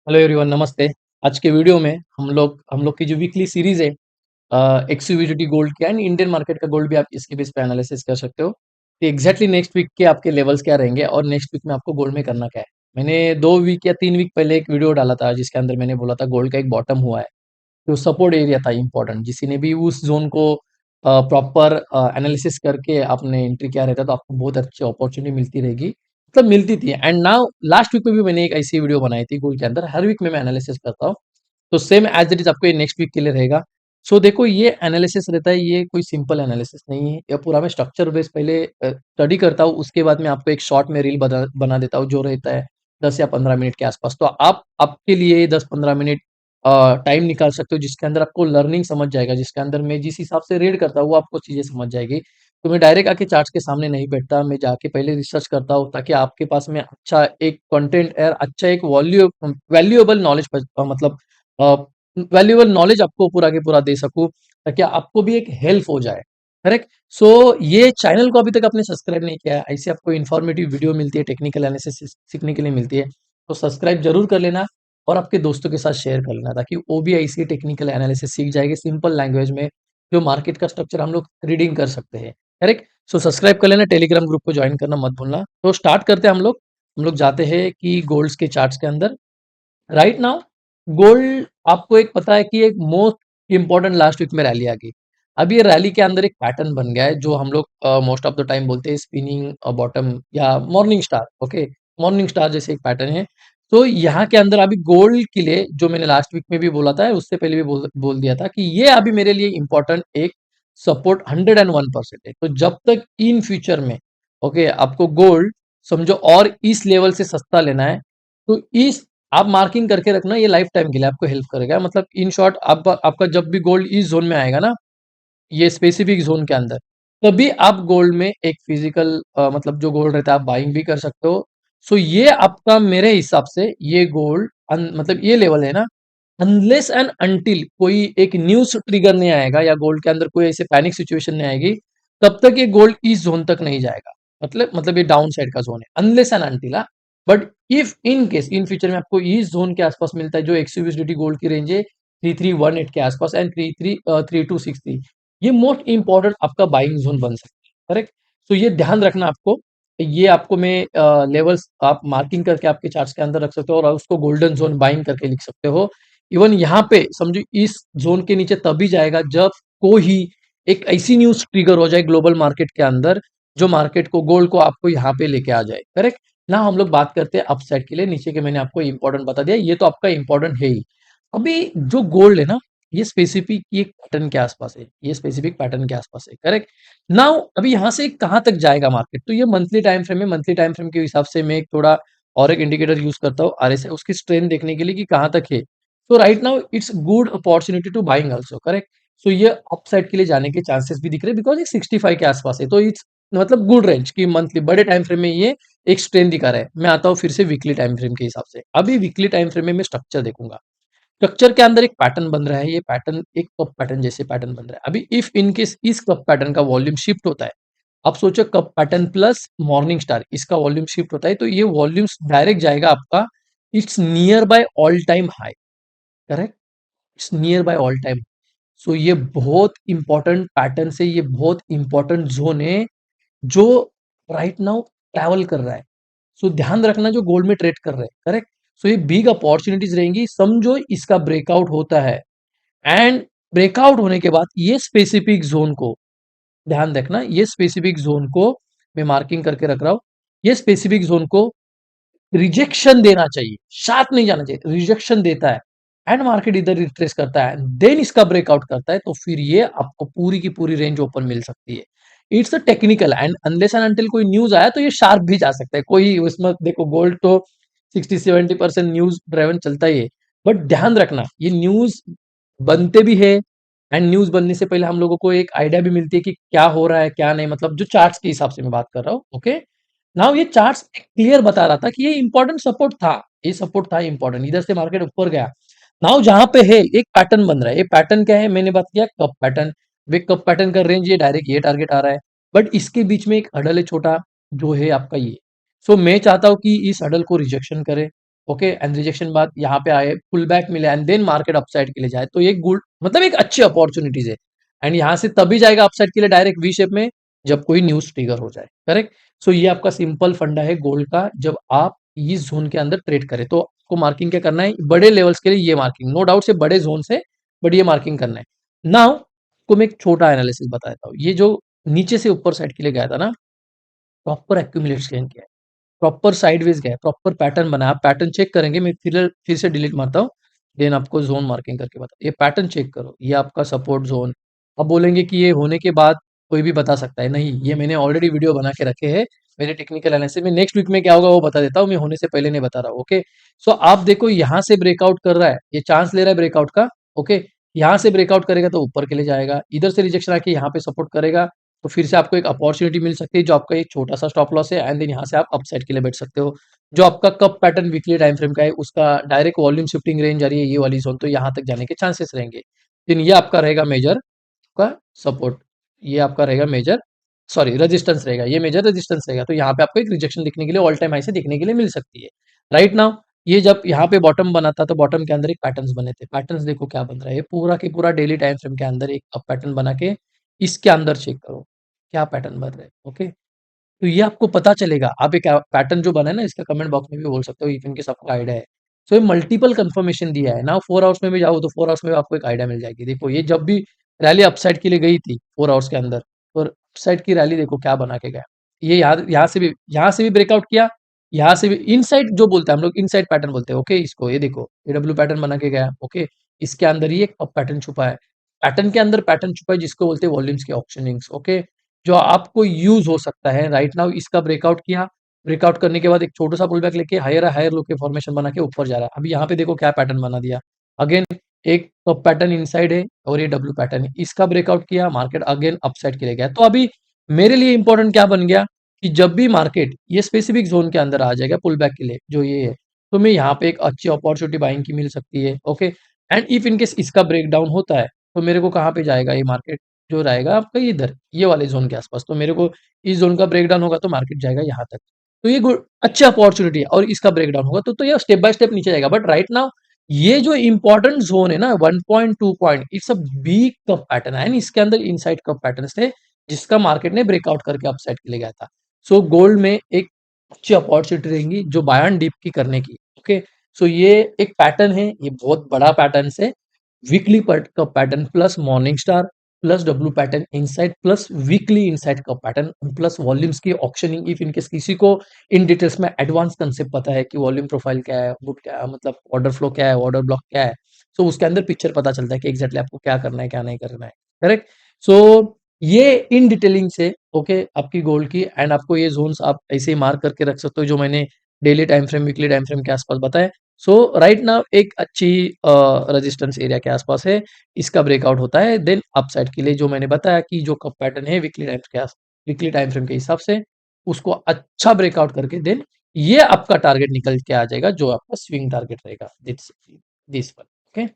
Hello everyone, नमस्ते। आज के वीडियो में हम लोग की जो वीकली सीरीज है एक्सयूवीटी गोल्ड की एंड इंडियन मार्केट का गोल्ड भी आप इसके बेस पे एनालिसिस कर सकते हो कि एग्जैक्टली नेक्स्ट वीक के आपके लेवल्स क्या रहेंगे और नेक्स्ट वीक में आपको गोल्ड में करना क्या है। मैंने 2 वीक या 3 वीक पहले एक वीडियो डाला था जिसके अंदर मैंने बोला था गोल्ड का एक बॉटम हुआ है, जो सपोर्ट एरिया था इंपॉर्टेंट, किसी ने भी उस जोन को प्रॉपर एनालिसिस करके आपने एंट्री किया रहता तो आपको बहुत अच्छी अपॉर्चुनिटी मिलती रहेगी, मतलब मिलती थी। एंड नाउ लास्ट वीक में भी मैंने एक ऐसी वीडियो बनाई थी गोल्ड के अंदर, हर वीक में मैं एनालिसिस करता हूँ, तो सेम एज इट इज आपको ये नेक्स्ट वीक के लिए रहेगा। सो देखो, ये एनालिसिस रहता है, ये कोई सिंपल एनालिसिस नहीं है, ये पूरा मैं स्ट्रक्चर बेस पहले स्टडी करता हूँ, उसके बाद मैं आपको एक शॉर्ट में रील बना देता हूँ जो रहता है 10 या 15 मिनट के आसपास। तो आप आपके लिए 10-15 मिनट टाइम निकाल सकते हो जिसके अंदर आपको लर्निंग समझ जाएगा, जिसके अंदर मैं जिस हिसाब से रीड करता हूँ वो आपको चीजें समझ जाएगी। तो मैं डायरेक्ट आके चार्ट्स के सामने नहीं बैठता, मैं जाके पहले रिसर्च करता हूँ ताकि आपके पास में अच्छा एक कंटेंट है, अच्छा एक वैल्यूएबल नॉलेज, मतलब वैल्यूएबल नॉलेज आपको पूरा के पूरा दे सकूं ताकि आपको भी एक हेल्प हो जाए। करेक्ट। सो ये चैनल को अभी तक आपने सब्सक्राइब नहीं किया है, ऐसे आपको इन्फॉर्मेटिव वीडियो मिलती है, टेक्निकल एनालिसिस सीखने के लिए मिलती है, तो सब्सक्राइब जरूर कर लेना और आपके दोस्तों के साथ शेयर कर लेना ताकि वो भी ऐसी टेक्निकल एनालिसिस सीख जाएगी सिंपल लैंग्वेज में, जो मार्केट का स्ट्रक्चर हम लोग रीडिंग कर सकते हैं। करेक्ट। सो सब्सक्राइब कर लेना, टेलीग्राम ग्रुप को ज्वाइन करना मत भूलना। तो स्टार्ट करते हैं हम लोग जाते हैं कि गोल्ड्स के चार्ट्स के अंदर। राइट नाउ गोल्ड, आपको एक पता है कि एक मोस्ट इंपॉर्टेंट लास्ट वीक में रैली आ गई। अब ये रैली के अंदर एक पैटर्न बन गया है जो हम लोग मोस्ट ऑफ द टाइम बोलते हैं स्पिनिंग बॉटम या morning star. Okay, morning star जैसे एक पैटर्न है। तो यहाँ के अंदर अभी गोल्ड के लिए, जो मैंने लास्ट वीक में भी बोला था, उससे पहले भी बोल दिया था कि ये अभी मेरे लिए इंपॉर्टेंट एक सपोर्ट 101% है। तो जब तक इन फ्यूचर में, ओके, आपको गोल्ड समझो और इस लेवल से सस्ता लेना है, तो इस आप मार्किंग करके रखना, ये लाइफ टाइम के लिए आपको हेल्प करेगा। मतलब इन शॉर्ट, आपका जब भी गोल्ड इस जोन में आएगा ना, ये स्पेसिफिक जोन के अंदर, तभी आप गोल्ड में एक फिजिकल, मतलब जो गोल्ड रहता है आप बाइंग भी कर सकते हो। सो ये आपका, मेरे हिसाब से ये गोल्ड, मतलब ये लेवल है ना, अनलेस एंड अनटिल कोई एक न्यूज ट्रिगर नहीं आएगा या गोल्ड के अंदर कोई ऐसे पैनिक सिचुएशन नहीं आएगी, तब तक ये गोल्ड इस जोन तक नहीं जाएगा। मतलब ये डाउन साइड का जोन है unless and until. But if in case in future में आपको इस जोन के आसपास मिलता है, जो एक्सयूवीटी गोल्ड की रेंज है 3318 के आसपास एंड 3263, ये मोस्ट इंपॉर्टेंट आपका बाइंग जोन बन सकता है। करेक्ट। तो ये ध्यान रखना आपको, ये आपको मैं लेवल्स आप मार्किंग करके आपके चार्ट्स के अंदर रख सकते हो और उसको गोल्डन जोन बाइंग करके लिख सकते हो। इवन यहाँ पे समझो इस जोन के नीचे तभी जाएगा जब कोई एक ऐसी न्यूज ट्रिगर हो जाए ग्लोबल मार्केट के अंदर, जो मार्केट को, गोल्ड को आपको यहाँ पे लेके आ जाए। करेक्ट ना। हम लोग बात करते हैं अपसाइड के लिए, नीचे के मैंने आपको इंपॉर्टेंट बता दिया, ये तो आपका इंपॉर्टेंट है ही। अभी जो गोल्ड है ना, ये स्पेसिफिक एक पैटर्न के आसपास है, ये स्पेसिफिक पैटर्न के आसपास है। करेक्ट। नाउ अभी यहाँ से कहाँ तक जाएगा मार्केट, तो ये मंथली टाइम फ्रेम है, मंथली टाइम फ्रेम के हिसाब से मैं एक थोड़ा और एक इंडिकेटर यूज करता हूँ RSI, उसकी स्ट्रेंथ देखने के लिए कि कहाँ तक है। So right now it's good opportunity to buying also. Correct. सो ये अपसाइड के लिए जाने के चांसेस भी दिख रहे हैं बिकॉज ये 65 के आसपास है, तो इट्स मतलब गुड रेंज की मंथली बड़े टाइम फ्रेम में ये एक स्ट्रेंथ दिखा रहा है। मैं आता हूँ फिर से वीकली टाइम फ्रेम के हिसाब से। अभी वीकली टाइम फ्रेम में मैं स्ट्रक्चर देखूंगा, स्ट्रक्चर के अंदर एक पैटर्न बन रहा है, ये पैटर्न एक कप पैटर्न जैसे पैटर्न बन रहा है। अभी इफ इन केस इस कप पैटर्न का वॉल्यूम शिफ्ट होता है, आप सोचो cup pattern plus morning star, इसका वॉल्यूम शिफ्ट होता है, तो ये वॉल्यूम डायरेक्ट जाएगा आपका it's near by all time high. Correct. It's near by all time. So ये बहुत इंपॉर्टेंट पैटर्न से, ये बहुत इंपॉर्टेंट जोन है जो राइट नाउ ट्रैवल कर रहा है। सो ध्यान रखना जो गोल्ड में ट्रेड कर रहे हैं। करेक्ट। सो ये बिग अपॉर्चुनिटीज रहेंगी, समझो इसका ब्रेकआउट होता है एंड ब्रेकआउट होने के बाद ये स्पेसिफिक जोन को ध्यान रखना, ये स्पेसिफिक जोन को मैं मार्किंग करके रख रहा हूं, ये स्पेसिफिक जोन को रिजेक्शन देना चाहिए, साथ नहीं जाना चाहिए, रिजेक्शन देता है एंड मार्केट इधर रिट्रेस करता है, देन इसका ब्रेकआउट करता है, तो फिर ये आपको पूरी की पूरी रेंज ओपन मिल सकती है। It's a technical and unless and until कोई न्यूज आया तो ये शार्प भी जा सकता है, कोई उसमें देखो गोल्ड तो 60-70% न्यूज ड्राइवन चलता ही है। बट ध्यान रखना ये न्यूज बनते भी है एंड न्यूज बनने से पहले हम लोगों को एक आइडिया भी मिलती है कि क्या हो रहा है क्या नहीं, मतलब जो चार्ट्स के हिसाब से मैं बात कर रहा हूँ। ओके। नाउ ये चार्ट्स क्लियर बता रहा था कि ये इंपॉर्टेंट सपोर्ट था, ये सपोर्ट था इंपॉर्टेंट, इधर से मार्केट ऊपर गया। नाउ जहां पे है एक पैटर्न बन रहा है, ये पैटर्न क्या है, मैंने बात किया कप पैटर्न। वे कप पैटर्न का रेंज ये डायरेक्ट ये टारगेट आ रहा है, बट इसके बीच में एक हडल है छोटा, जो है आपका ये। सो मैं चाहता हूं कि इस हडल को रिजेक्शन करे, ओके, एंड रिजेक्शन बाद यहाँ पे आए, पुल बैक मिले एंड देन मार्केट अपसाइड के लिए जाए, तो ये गुड मतलब एक अच्छी अपॉर्चुनिटीज है। एंड यहाँ से तभी जाएगा अपसाइड के लिए डायरेक्ट वी शेप में जब कोई न्यूज ट्रिगर हो जाए, करेक्ट। सो ये आपका सिंपल फंडा है गोल्ड का। जब आप इस जोन के अंदर ट्रेड करें तो आपको मार्किंग क्या करना है, बड़े लेवल्स के लिए ये मार्किंग, नो डाउट से बड़े जोन से, बट ये मार्किंग करना है। नाउ को मैं एक छोटा एनालिसिस बता देता हूँ। ये जो नीचे से ऊपर साइड के लिए गया था ना, प्रॉपर एक्यूमुलेट स्कैन किया है, प्रॉपर साइडवेज गया है, प्रॉपर पैटर्न बना है। आप पैटर्न चेक करेंगे, मैं फिर से डिलीट मारता हूँ, देन आपको जोन मार्किंग करके बता, ये पैटर्न चेक करो, ये आपका सपोर्ट जोन। अब बोलेंगे कि ये होने के बाद कोई भी बता सकता है, नहीं, ये मैंने ऑलरेडी वीडियो बना के रखे हैं मेरे टेक्निकल एनालिसिस में। नेक्स्ट वीक में क्या होगा वो बता देता हूँ, मैं होने से पहले नहीं बता रहा हूँ। ओके, सो आप देखो यहाँ से ब्रेकआउट कर रहा है, ये चांस ले रहा है ब्रेकआउट का। ओके, यहाँ से ब्रेकआउट करेगा तो ऊपर के लिए जाएगा, इधर से रिजेक्शन आके यहाँ पे सपोर्ट करेगा, तो फिर से आपको एक अपॉर्चुनिटी मिल सकती है जो आपका एक छोटा सा स्टॉप लॉस है, एंड देन यहाँ से आप अपसाइड के लिए बैठ सकते हो। जो आपका cup pattern weekly time frame का है, उसका डायरेक्ट वॉल्यूम शिफ्टिंग रेंज आ रही है ये वाली जोन, तो यहाँ तक जाने के चांसेस रहेंगे। लेकिन ये आपका रहेगा मेजर का सपोर्ट, ये आपका रहेगा मेजर, सॉरी रेजिस्टेंस रहेगा, ये मेजर रेजिस्टेंस रहेगा। तो यहाँ पे आपको एक रिजेक्शन दिखने के लिए, ऑल टाइम हाई से दिखने के लिए मिल सकती है। राइट नाउ ये जब यहाँ पे बॉटम बना था तो बॉटम के अंदर एक पैटर्न्स बने थे, पैटर्न्स देखो क्या बन रहा है, ये पूरा के पूरा डेली टाइम फ्रेम के अंदर एक अप पैटर्न बना के इसके अंदर चेक करो क्या पैटर्न बन रहा है। ओके, तो ये आपको पता चलेगा। आप एक पैटर्न जो बना है ना, इसका कमेंट बॉक्स में भी बोल सकते हो इफ इनकेस आपको आइडिया है। सो ये मल्टीपल कंफर्मेशन दिया है ना, 4 आवर्स में भी जाओ तो 4 आवर्स में आपको एक आइडिया मिल जाएगी। देखो ये जब भी रैली अपसाइड के लिए गई थी 4 आवर्स के अंदर, और अपसाइड की रैली देखो क्या बना के गया। ये यहाँ से भी ब्रेकआउट किया, यहाँ से भी इनसाइड जो बोलते हैं हम लोग, इनसाइड पैटर्न बोलते हैं। ओके, इसको ये देखो ये डब्ल्यू पैटर्न बना के गया। ओके, इसके अंदर ही एक पैटर्न छुपा है, पैटर्न के अंदर पैटर्न छुपा है जिसको बोलते हैं वॉल्यूम्स के ऑप्शनिंग्स। ओके, जो आपको यूज हो सकता है। राइट नाउ इसका ब्रेकआउट किया, ब्रेकआउट करने के बाद एक छोटा सा पुल बैक लेके हायर हायर लो के फॉर्मेशन बना के ऊपर जा रहा है। अभी यहाँ पे देखो क्या पैटर्न बना दिया, अगेन एक पैटर्न इनसाइड है और ये डब्ल्यू पैटर्न है, इसका ब्रेकआउट किया, मार्केट अगेन अपसाइड के लिए गया। तो अभी मेरे लिए इंपॉर्टेंट क्या बन गया कि जब भी मार्केट ये स्पेसिफिक जोन के अंदर आ जाएगा पुल बैक के लिए जो ये है, तो मैं यहाँ पे एक अच्छी अपॉर्चुनिटी बाइंग की मिल सकती है। ओके, एंड इफ इनकेस इसका ब्रेक डाउन होता है तो मेरे को कहाँ पे जाएगा ये मार्केट, जो रहेगा आपका इधर ये वाले जोन के आसपास। तो मेरे को इस जोन का ब्रेकडाउन होगा तो मार्केट जाएगा यहाँ तक, तो ये अच्छा अपॉर्चुनिटी है। और इसका ब्रेकडाउन होगा तो ये स्टेप बाय स्टेप नीचे जाएगा। बट राइट नाउ ये जो इंपॉर्टेंट जोन है ना 1.2 point, it's a big cup pattern है, इसके अंदर इनसाइड कप पैटर्न थे जिसका मार्केट ने ब्रेकआउट करके अपसाइड के लिए गया था। सो गोल्ड में एक अच्छी अपॉर्चुनिटी रहेंगी जो बाय एंड डिप की करने की। ओके, सो ये एक पैटर्न है, ये बहुत बड़ा पैटर्न है, वीकली का pattern plus morning star plus W pattern inside plus weekly inside का पैटर्न प्लस वॉल्यूम्स की ऑप्शनिंग। इफ इनकेस किसी को इन डिटेल्स में एडवांस कंसेप्ट पता है कि वॉल्यूम प्रोफाइल क्या है, वो क्या मतलब ऑर्डर फ्लो क्या है, ऑर्डर ब्लॉक क्या है, सो उसके अंदर पिक्चर पता चलता है कि एग्जैक्टली आपको क्या करना है क्या नहीं करना है। करेक्ट। सो ये इन डिटेलिंग से ओके आपकी गोल्ड की, एंड आपको ये जोन्स आप ऐसे ही मार्क करके रख सकते हो जो मैंने daily time frame weekly time frame के आसपास बताया। सो राइट नाउ एक अच्छी रेजिस्टेंस एरिया के आसपास है, इसका ब्रेकआउट होता है देन अपसाइड के लिए जो मैंने बताया कि जो कप पैटर्न है वीकली टाइम फ्रेम के हिसाब से उसको अच्छा ब्रेकआउट करके देन ये आपका टारगेट निकल के आ जाएगा जो आपका स्विंग टारगेट रहेगा, दिस वन। ओके,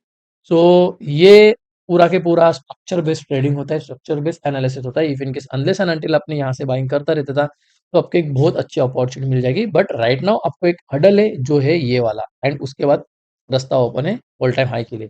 सो ये पूरा के पूरा स्ट्रक्चर बेस्ड ट्रेडिंग होता है, स्ट्रक्चर बेस्ड एनालिसिस होता है। If in case unless and until अपने यहाँ से बाइंग करता रहता था तो आपको एक बहुत अच्छी अपॉर्चुनिटी मिल जाएगी। बट राइट नाउ आपको एक हडल है जो है ये वाला, एंड उसके बाद रास्ता ओपन है ऑल टाइम हाई के लिए।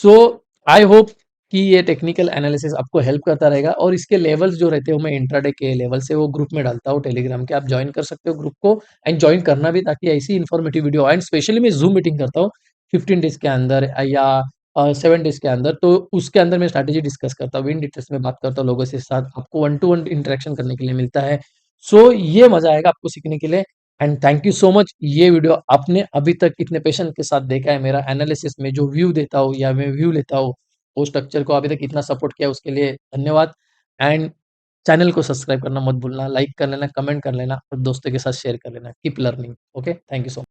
सो आई होप कि ये टेक्निकल एनालिसिस आपको हेल्प करता रहेगा। और इसके लेवल्स जो रहते हो मैं इंट्राडे के लेवल से वो ग्रुप में डालता हूँ टेलीग्राम के, आप ज्वाइन कर सकते हो ग्रुप को, एंड ज्वाइन करना भी ताकि ऐसी इन्फॉर्मेटिव वीडियो, एंड स्पेशली मैं जूम मीटिंग करता हूँ 15 डेज के अंदर या 7 डेज के अंदर, तो उसके अंदर मैं स्ट्रैटेजी डिस्कस करता हूँ, इन डिटेल्स में बात करता हूँ लोगों के साथ, आपको वन टू वन इंटरेक्शन करने के लिए मिलता है। सो ये मजा आएगा आपको सीखने के लिए। And thank you so much, ये वीडियो आपने अभी तक इतने पेशेंस के साथ देखा है, मेरा एनालिसिस में जो व्यू देता हूँ या मैं व्यू लेता हूँ वो स्ट्रक्चर को अभी तक इतना सपोर्ट किया उसके लिए धन्यवाद। एंड चैनल को सब्सक्राइब करना मत भूलना, लाइक कर लेना, कमेंट कर लेना और दोस्तों के साथ शेयर कर लेना। Keep learning. Okay, thank you so much.